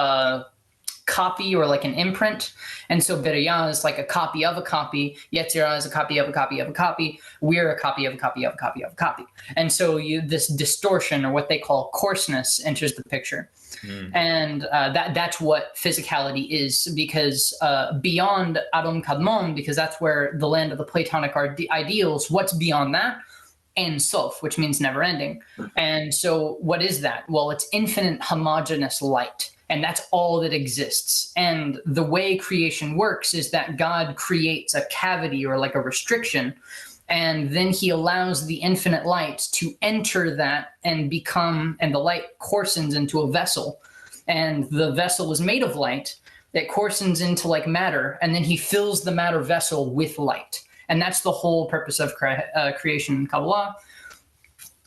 copy or like an imprint, and so Beria is like a copy of a copy. Yetzirah is a copy of a copy of a copy. We're a copy of a copy of a copy of a copy. And so this distortion or what they call coarseness enters the picture. And that's what physicality is, because beyond Adam Kadmon, because that's where the land of the Platonic ideals, what's beyond that? Ein Sof, which means never ending. And so what is that? Well, it's infinite homogeneous light. And that's all that exists. And the way creation works is that God creates a cavity or like a restriction, and then he allows the infinite light to enter that and the light coarsens into a vessel. And the vessel is made of light that coarsens into like matter, and then he fills the matter vessel with light. And that's the whole purpose of creation in Kabbalah.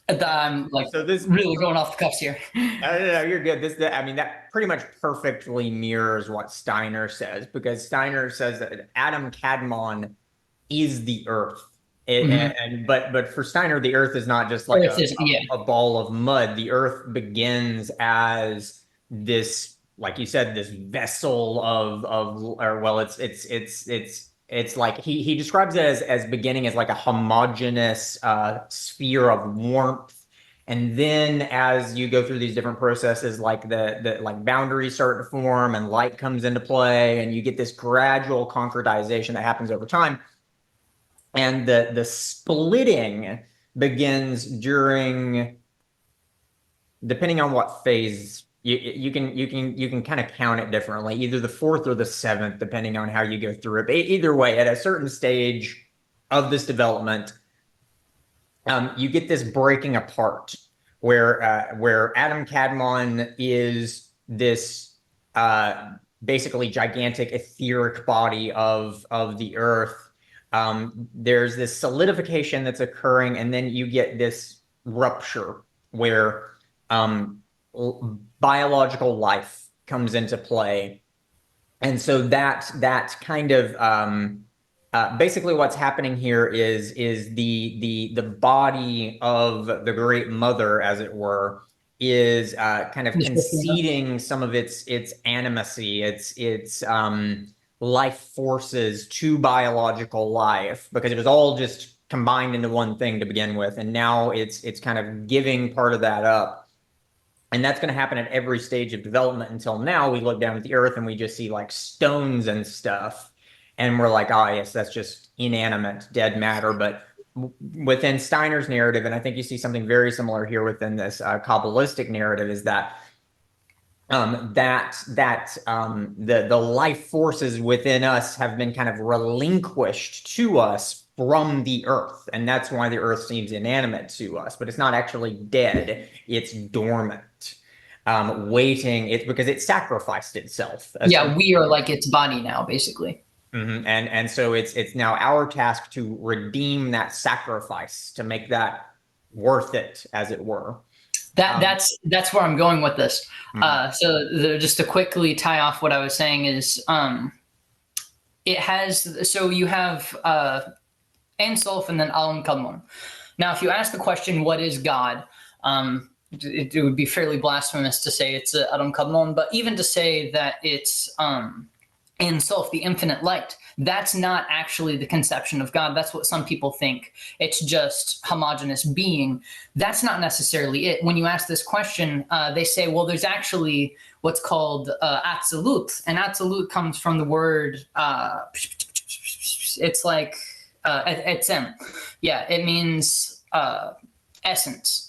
I'm like so this really going off the cuffs here. No, you're good. That pretty much perfectly mirrors what Steiner says, because Steiner says that Adam Kadmon is the Earth. But for Steiner, the Earth is not just like a ball of mud. The Earth begins as this, like you said, this vessel it's like he describes it as beginning as like a homogeneous sphere of warmth, and then as you go through these different processes, like the like boundaries start to form and light comes into play, and you get this gradual concretization that happens over time. And the splitting begins during, depending on what phase. You can kind of count it differently, either the fourth or the seventh, depending on how you go through it. But either way, at a certain stage of this development, you get this breaking apart where Adam Kadmon is this basically gigantic etheric body of the Earth, there's this solidification that's occurring, and then you get this rupture where biological life comes into play. And so that kind of basically what's happening here is the body of the Great Mother, as it were, is kind of conceding some of its animacy, its life forces to biological life, because it was all just combined into one thing to begin with, and now it's kind of giving part of that up. And that's going to happen at every stage of development until now. We look down at the Earth and we just see like stones and stuff. And we're like, oh, yes, that's just inanimate, dead matter. But within Steiner's narrative, and I think you see something very similar here within this Kabbalistic narrative, is that the life forces within us have been kind of relinquished to us from the Earth, and that's why the Earth seems inanimate to us, but it's not actually dead, it's dormant, waiting. It's because it sacrificed itself. Yeah, we are like its body now, basically. And so it's now our task to redeem that sacrifice, to make that worth it, as it were. That's where I'm going with this. Just to quickly tie off what I was saying is, it has, so you have Ein Sof and then Alam Kadmon. Now, if you ask the question, what is God? It would be fairly blasphemous to say it's Adam Kadmon, but even to say that it's Ein Sof, the infinite light, that's not actually the conception of God. That's what some people think. It's just homogeneous being. That's not necessarily it. When you ask this question, they say, well, there's actually what's called Atzilut, and Atzilut comes from the word, it's like etzem. Yeah, it means essence.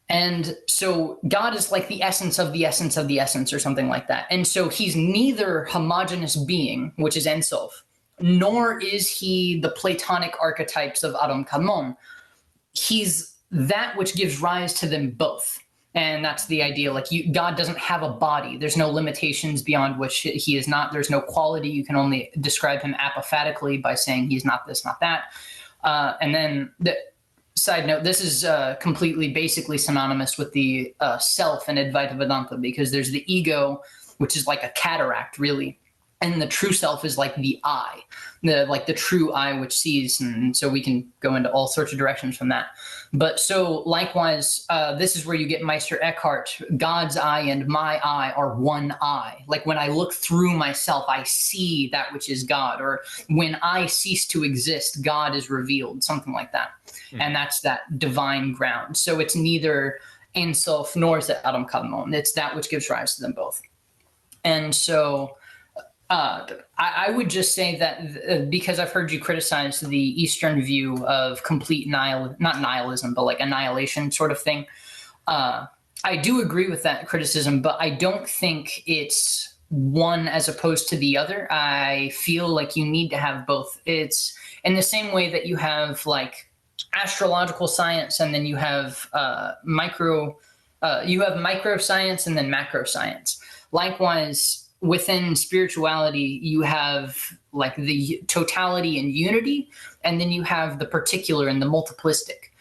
And so God is like the essence of the essence of the essence, or something like that. And so he's neither homogeneous being, which is Ein Sof, nor is he the Platonic archetypes of Adam Kadmon. He's that which gives rise to them both. And that's the idea. Like, God doesn't have a body. There's no limitations beyond which he is not. There's no quality. You can only describe him apophatically by saying he's not this, not that. And then side note, this is completely basically synonymous with the self in Advaita Vedanta, because there's the ego, which is like a cataract, really. And the true self is like the eye, the true eye which sees. And so we can go into all sorts of directions from that. But so likewise, this is where you get Meister Eckhart, God's eye and my eye are one eye. Like, when I look through myself, I see that which is God. Or when I cease to exist, God is revealed, something like that. And that's that divine ground. So it's neither Ein Sof nor is it Adam Kadmon. It's that which gives rise to them both. And so I would just say that because I've heard you criticize the Eastern view of complete not nihilism, but like annihilation sort of thing. I do agree with that criticism, but I don't think it's one as opposed to the other. I feel like you need to have both. It's in the same way that you have like astrological science, and then you have microscience and then macro science. Likewise, within spirituality, you have like the totality and unity, and then you have the particular and the multiplistic.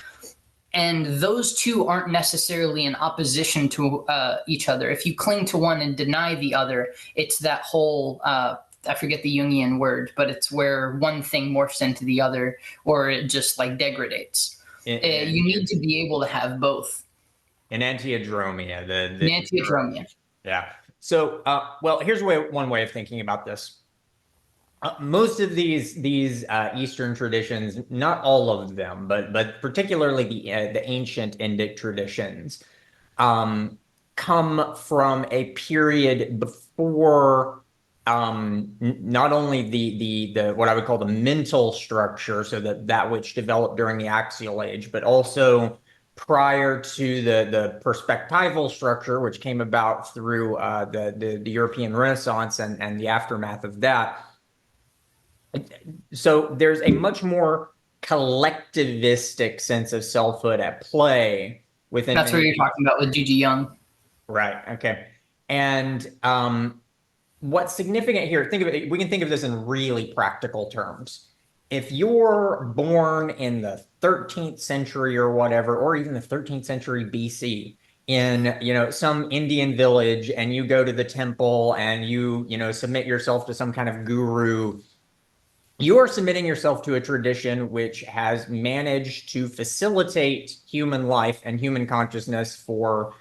And those two aren't necessarily in opposition to each other. If you cling to one and deny the other, it's that whole, I forget the Jungian word, but it's where one thing morphs into the other, or it just like degradates. You need to be able to have both. An antiadromia. An antiadromia. Yeah. So, well, here's one way of thinking about this. Most of these Eastern traditions, not all of them, but particularly the ancient Indic traditions, come from a period before not only the what I would call the mental structure, so that which developed during the Axial Age, but also prior to the perspectival structure, which came about through the European Renaissance and the aftermath of that. So there's a much more collectivistic sense of selfhood at play within. That's what you're talking about with Gigi Young. Right. Okay. And what's significant here, think of it, we can think of this in really practical terms. If you're born in the 13th century or whatever, or even the 13th century BC, in some Indian village, and you go to the temple and you submit yourself to some kind of guru, you are submitting yourself to a tradition which has managed to facilitate human life and human consciousness for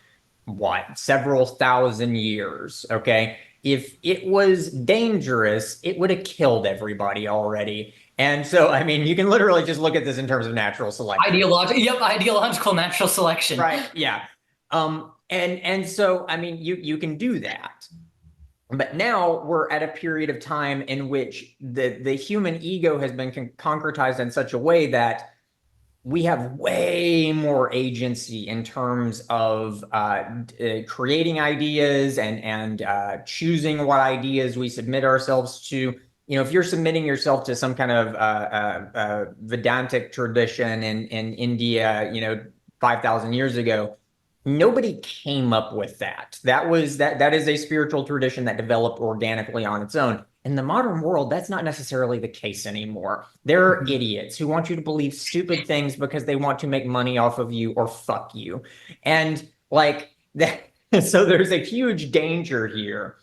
what, several thousand years. Okay. If it was dangerous, it would have killed everybody already. And so, I mean, you can literally just look at this in terms of natural selection. Ideological natural selection. Right. Yeah. And so, I mean, you can do that. But now we're at a period of time in which the human ego has been concretized in such a way that we have way more agency in terms of creating ideas and choosing what ideas we submit ourselves to. If you're submitting yourself to some kind of Vedantic tradition in India, 5,000 years ago, nobody came up with that. That is a spiritual tradition that developed organically on its own. In the modern world, that's not necessarily the case anymore. There are idiots who want you to believe stupid things because they want to make money off of you or fuck you. And like that, so there's a huge danger here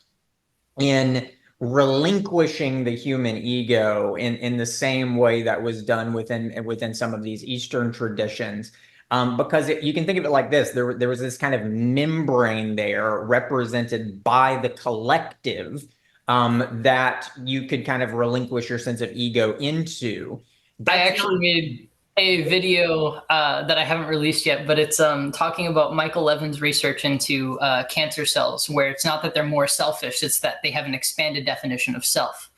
in relinquishing the human ego in the same way that was done within some of these Eastern traditions. Because you can think of it like this: there was this kind of membrane there represented by the collective, that you could kind of relinquish your sense of ego into. I That's actually not made a video that I haven't released yet, but it's talking about Michael Levin's research into cancer cells, where it's not that they're more selfish, it's that they have an expanded definition of self.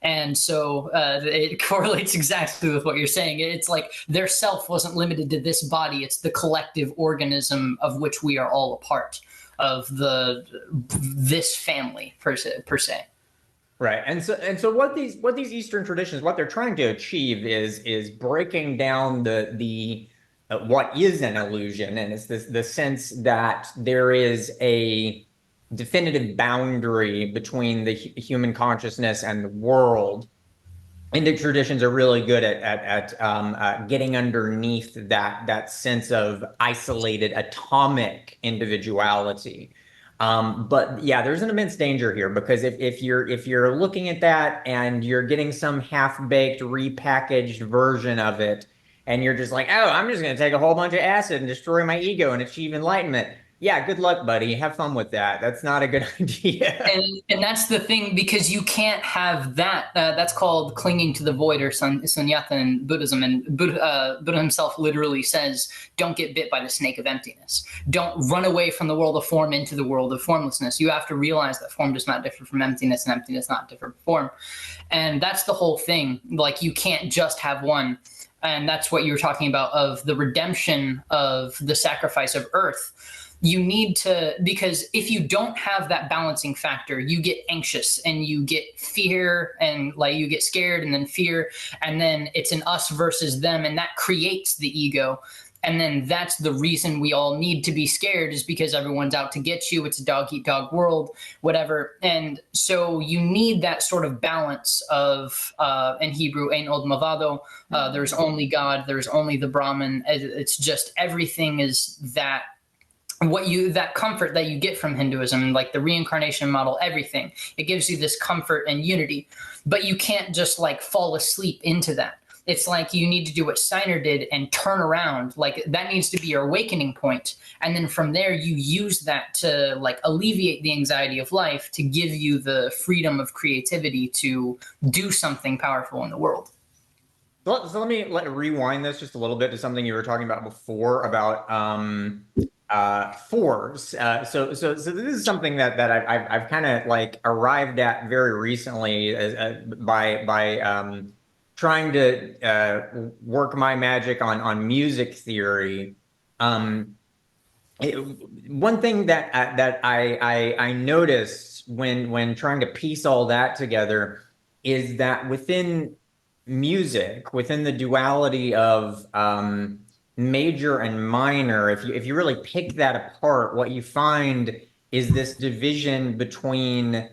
And so it correlates exactly with what you're saying. It's like their self wasn't limited to this body, it's the collective organism of which we are all a part of this family per se. right. And so what these Eastern traditions, what they're trying to achieve is breaking down the what is an illusion, and it's the sense that there is a definitive boundary between the human consciousness and the world. Indic traditions are really good at getting underneath that sense of isolated atomic individuality. But yeah, there's an immense danger here, because if you're looking at that and you're getting some half-baked repackaged version of it, and you're just like, oh, I'm just going to take a whole bunch of acid and destroy my ego and achieve enlightenment. Yeah, good luck, buddy. Have fun with that. That's not a good idea. And that's the thing, because you can't have that. That's called clinging to the void, or sunyata in Buddhism. And Buddha himself literally says, "Don't get bit by the snake of emptiness. Don't run away from the world of form into the world of formlessness. You have to realize that form does not differ from emptiness, and emptiness not differ from form." And that's the whole thing. Like, you can't just have one. And that's what you were talking about, of the redemption of the sacrifice of earth. You need to, because if you don't have that balancing factor, you get anxious and you get fear, and like you get scared and then fear, and then it's an us versus them, and that creates the ego. And then that's the reason we all need to be scared, is because everyone's out to get you. It's a dog eat dog world, whatever. And so you need that sort of balance of, in Hebrew, ein od mavado, there's only God, there's only the Brahman. It's just everything is that that comfort that you get from Hinduism, and like the reincarnation model, everything, it gives you this comfort and unity. But you can't just like fall asleep into that. It's like you need to do what Steiner did and turn around. Like, that needs to be your awakening point. And then from there, you use that to like alleviate the anxiety of life, to give you the freedom of creativity to do something powerful in the world. So let me rewind this just a little bit to something you were talking about before about fours. So this is something that I've kind of like arrived at very recently, by trying to work my magic on music theory. Um, One thing that I noticed when trying to piece all that together is that within music, within the duality of major and minor, if you really pick that apart, what you find is this division between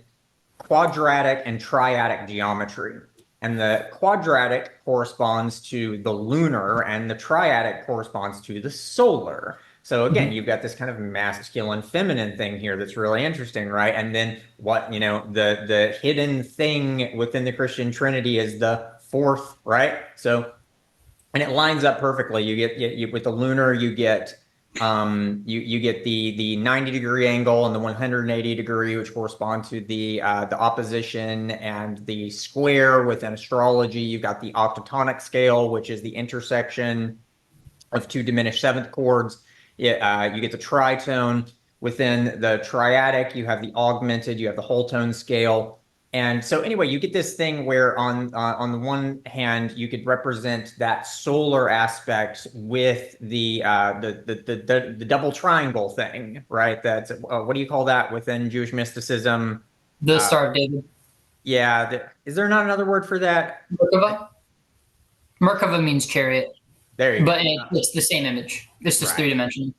quadratic and triadic geometry. And the quadratic corresponds to the lunar, and the triadic corresponds to the solar. So again, Mhm. you've got this kind of masculine feminine thing here that's really interesting, right? And then what, the hidden thing within the Christian Trinity is the fourth, right? So and it lines up perfectly. With the lunar, you get you get the 90-degree angle and the 180 degree, which correspond to the opposition, and the square within astrology. You've got the octatonic scale, which is the intersection of two diminished seventh chords. You get the tritone. Within the triadic, you have the augmented, you have the whole tone scale. And so anyway, you get this thing where on the one hand, you could represent that solar aspect with the double triangle thing, right? That's what do you call that within Jewish mysticism? The Uh, Star of David. yeah, is there not another word for that? Merkava. Merkava means chariot, There you but go. it's the same image. It's just Right. three-dimensional.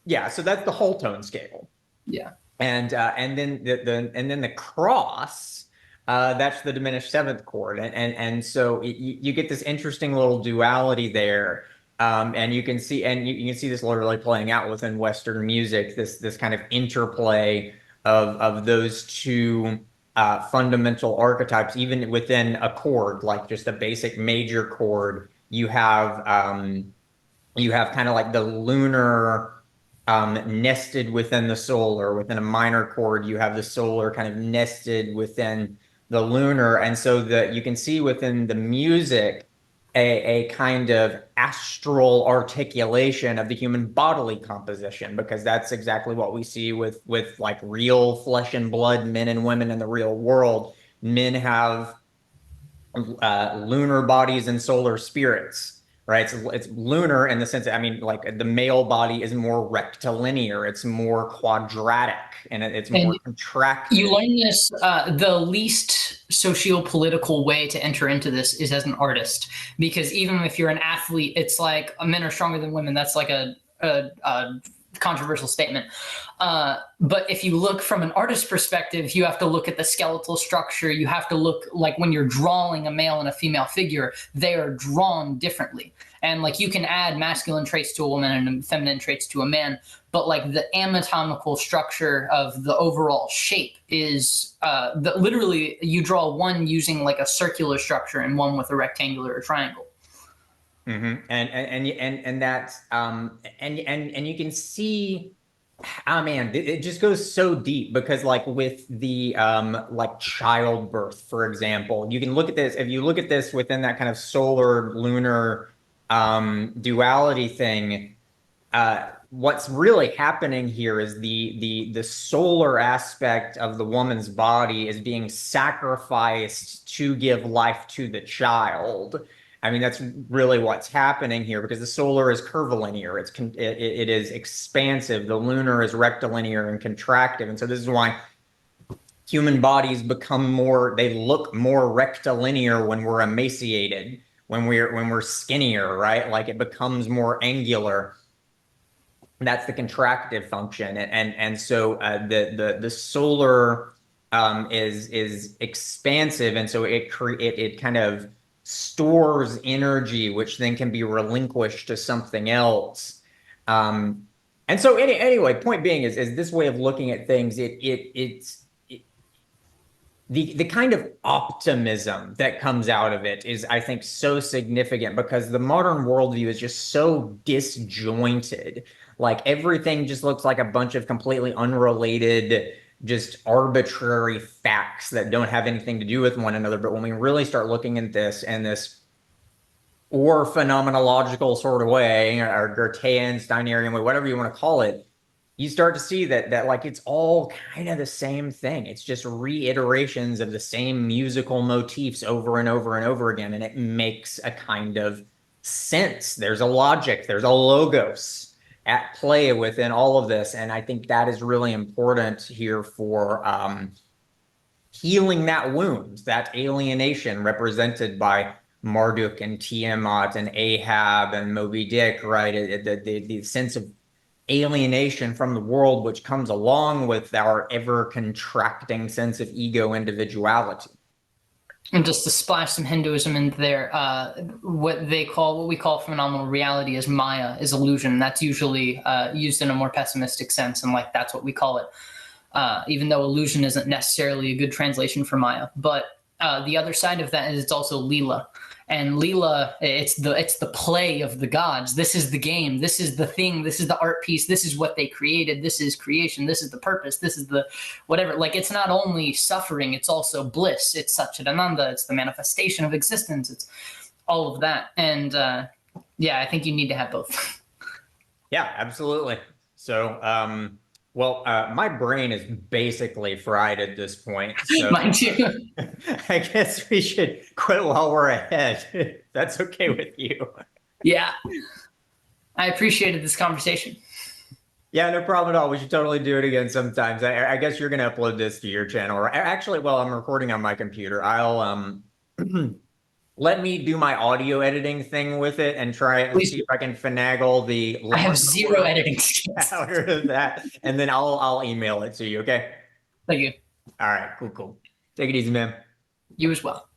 Yeah, so that's the whole tone scale. Yeah. And then the cross, that's the diminished seventh chord, and so you get this interesting little duality there. And you can see this literally playing out within Western music, this kind of interplay of those two fundamental archetypes. Even within a chord, like just a basic major chord, you have kind of like the lunar nested within the solar. Within a minor chord, you have the solar kind of nested within the lunar. And so that you can see within the music a kind of astral articulation of the human bodily composition, because that's exactly what we see with like real flesh and blood men and women in the real world. Men have lunar bodies and solar spirits, right? It's lunar in the sense that, I mean, like the male body is more rectilinear, it's more quadratic, and it's more And you contracted. learn this, the least socio-political way to enter into this is as an artist, because even if you're an athlete, it's like men are stronger than women. That's like a controversial statement. But if you look from an artist perspective, you have to look at the skeletal structure. You have to look, like when you're drawing a male and a female figure, they are drawn differently. And like you can add masculine traits to a woman and feminine traits to a man, but like the anatomical structure of the overall shape is literally you draw one using like a circular structure and one with a rectangular or triangle. And that's and you can see, ah man, it just goes so deep, because like with the like childbirth, for example, you can look at this, if you look at this within that kind of solar lunar duality thing. What's really happening here is the solar aspect of the woman's body is being sacrificed to give life to the child. I mean, that's really what's happening here, because the solar is curvilinear. It is expansive. The lunar is rectilinear and contractive, and so this is why human bodies they look more rectilinear when we're emaciated, when we're skinnier, right? Like it becomes more angular. That's the contractive function, and so the solar is expansive, and so it kind of stores energy, which then can be relinquished to something else. Um, and so anyway, point being is this way of looking at things. The kind of optimism that comes out of it is, I think, so significant, because the modern worldview is just so disjointed. Like everything just looks like a bunch of completely unrelated, just arbitrary facts that don't have anything to do with one another. But when we really start looking at this in this or phenomenological sort of way, or Goethean, Steinerian way, whatever you want to call it, you start to see that like it's all kind of the same thing. It's just reiterations of the same musical motifs over and over and over again, and it makes a kind of sense. There's a logic, there's a logos at play within all of this, and I think that is really important here for healing that wound, that alienation represented by Marduk and Tiamat and Ahab and Moby Dick, right? The sense of alienation from the world, which comes along with our ever contracting sense of ego individuality. And just to splash some Hinduism into there, what we call phenomenal reality is Maya, is illusion. That's usually used in a more pessimistic sense, and like that's what we call it. Even though illusion isn't necessarily a good translation for Maya, but the other side of that is it's also Leela, and Leela, it's the play of the gods. This is the game. This is the thing. This is the art piece. This is what they created. This is creation. This is the purpose. This is the whatever. Like it's not only suffering, it's also bliss. It's Satchidananda. It's the manifestation of existence. It's all of that. And yeah, I think you need to have both. Yeah, absolutely. So, well, my brain is basically fried at this point. So Mind you. I guess we should quit while we're ahead. That's okay with you. Yeah. I appreciated this conversation. Yeah, no problem at all. We should totally do it again sometimes. I guess you're going to upload this to your channel. Or actually, well, I'm recording on my computer. I'll let me do my audio editing thing with it and try it and Please see do. if I can finagle the I have zero editing skills. out of that, and then I'll email it to you. Okay. Thank you. All right. Cool. Cool. Take it easy, man. You as well.